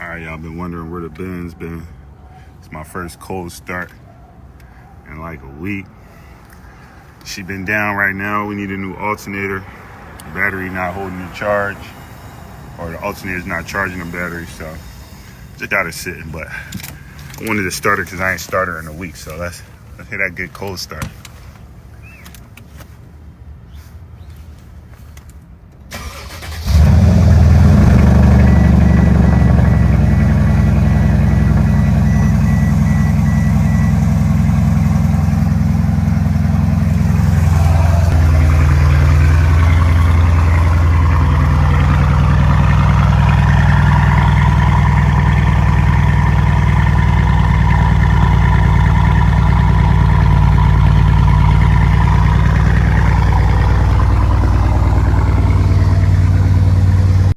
All right, y'all been wondering where the Benz been. It's my first cold start in like a week. She been down right now. We need a new alternator. The battery not holding the charge, or the alternator's not charging the battery, so just got it sitting. But I wanted to start it because I ain't started her in a week, so let's hit that good cold start.